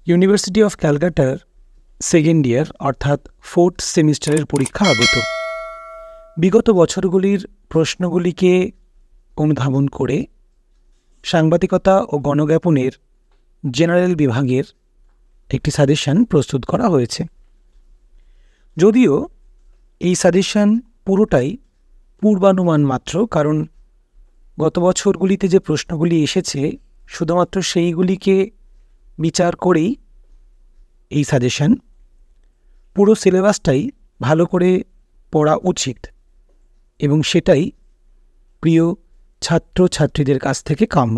University of ক্যালকাটার second year অর্থাৎ 4th সেমিস্টারের পরীক্ষা আগত। বিগত বছরগুলির প্রশ্নগুলিকে অনুধাবন করে সাংবাদিকতা ও গণজ্ঞাপনের জেনারেল বিভাগের একটি সাজেশন প্রস্তুত করা হয়েছে। যদিও এই সাজেশন পুরোটাই পূর্বানুমান মাত্র, কারণ গত বছরগুলিতে যে প্রশ্নগুলি এসেছে শুধুমাত্র সেইগুলিকে বিচার করেই এই সাজেশন। পুরো সিলেবাসটাই ভালো করে পড়া উচিত এবং সেটাই প্রিয় ছাত্রছাত্রীদের কাছ থেকে কাম্য।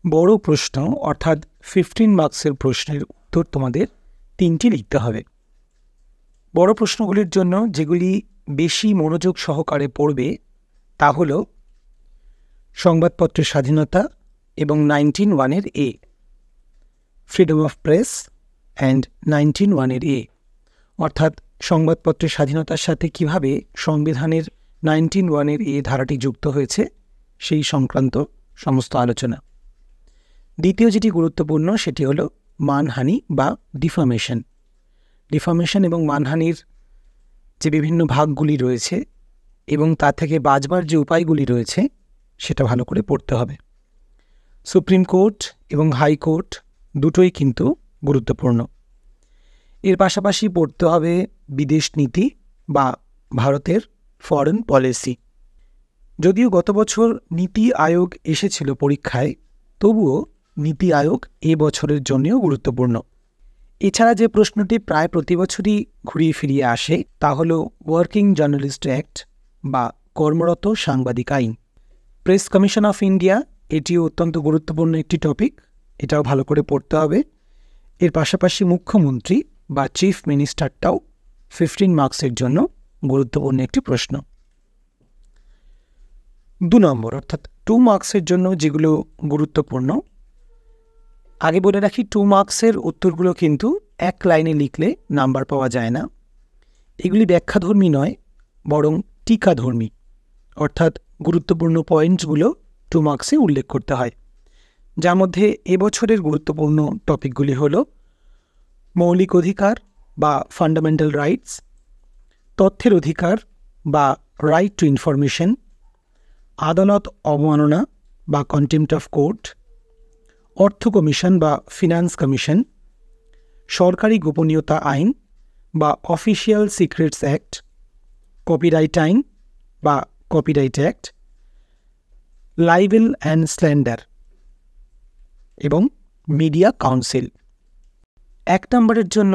বড় প্রশ্ন অর্থাৎ 15 মার্কসের প্রশ্নের উত্তর তোমাদের 3টি লিখতে হবে। বড় প্রশ্নগুলির জন্য যেগুলি বেশি মনোযোগ সহকারে পড়বে তা হল সংবাদপত্রের স্বাধীনতা এবং 19(1) এ, ফ্রিডম অফ প্রেস অ্যান্ড 19(1) এ, অর্থাৎ সংবাদপত্রের স্বাধীনতার সাথে কিভাবে সংবিধানের 19(1) এ ধারাটি যুক্ত হয়েছে সেই সংক্রান্ত সমস্ত আলোচনা। দ্বিতীয় যেটি গুরুত্বপূর্ণ সেটি হল মানহানি বা ডিফামেশন। ডিফামেশন এবং মানহানির যে বিভিন্ন ভাগগুলি রয়েছে এবং তা থেকে বাঁচবার যে উপায়গুলি রয়েছে সেটা ভালো করে পড়তে হবে। সুপ্রিম কোর্ট এবং হাইকোর্ট দুটোই কিন্তু গুরুত্বপূর্ণ। এর পাশাপাশি পড়তে হবে বিদেশ নীতি বা ভারতের ফরেন পলিসি। যদিও গত বছর নীতি আয়োগ এসেছিল পরীক্ষায়, তবুও নীতি আয়োগ এ বছরের জন্যও গুরুত্বপূর্ণ। এছাড়া যে প্রশ্নটি প্রায় প্রতি বছরই ঘুরিয়ে ফিরিয়ে আসে তা হল ওয়ার্কিং জার্নালিস্ট অ্যাক্ট বা কর্মরত সাংবাদিক আইন। প্রেস কমিশন অফ ইন্ডিয়া এটিও অত্যন্ত গুরুত্বপূর্ণ একটি টপিক, এটাও ভালো করে পড়তে হবে। এর পাশাপাশি মুখ্যমন্ত্রী বা চিফ মিনিস্টারটাও 15 মার্কসের জন্য গুরুত্বপূর্ণ একটি প্রশ্ন। 2 নম্বর অর্থাৎ 2 মার্কসের জন্য যেগুলো গুরুত্বপূর্ণ, আগে বলে রাখি 2 মার্কসের উত্তরগুলো কিন্তু এক লাইনে লিখলে নাম্বার পাওয়া যায় না। এগুলি ব্যাখ্যাধর্মী নয়, বরং টিকাধর্মী, অর্থাৎ গুরুত্বপূর্ণ পয়েন্টসগুলো 2 মার্কসে উল্লেখ করতে হয়। যার মধ্যে এবছরের গুরুত্বপূর্ণ টপিকগুলি হল মৌলিক অধিকার বা ফান্ডামেন্টাল রাইটস, তথ্যের অধিকার বা রাইট টু ইনফরমেশন, আদালত অবমাননা বা কন্টেম্পট অফ কোর্ট, অর্থ কমিশন বা ফিনান্স কমিশন, সরকারি গোপনীয়তা আইন বা অফিসিয়াল সিক্রেটস অ্যাক্ট, কপিরাইট আইন বা copyright act, liable and slander এবং মিডিয়া কাউন্সিল। 1 নম্বরের জন্য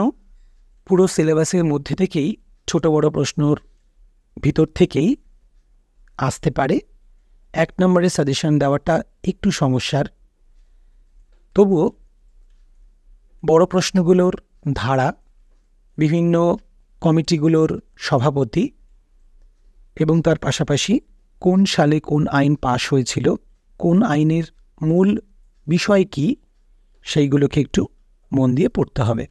পুরো সিলেবাসের মধ্যে থেকেই ছোট বড় প্রশ্নর ভিতর থেকেই আসতে পারে। 1 নম্বরের সাজেশন দেওয়াটা একটু সমস্যার, তবুও বড় প্রশ্নগুলোর ধারা, বিভিন্ন কমিটিগুলোর সভাপতি এবং তার পাশাপাশি কোন সালে কোন আইন পাশ হয়েছিল, কোন আইনের মূল বিষয় কী, সেইগুলোকে একটু মন দিয়ে পড়তে হবে।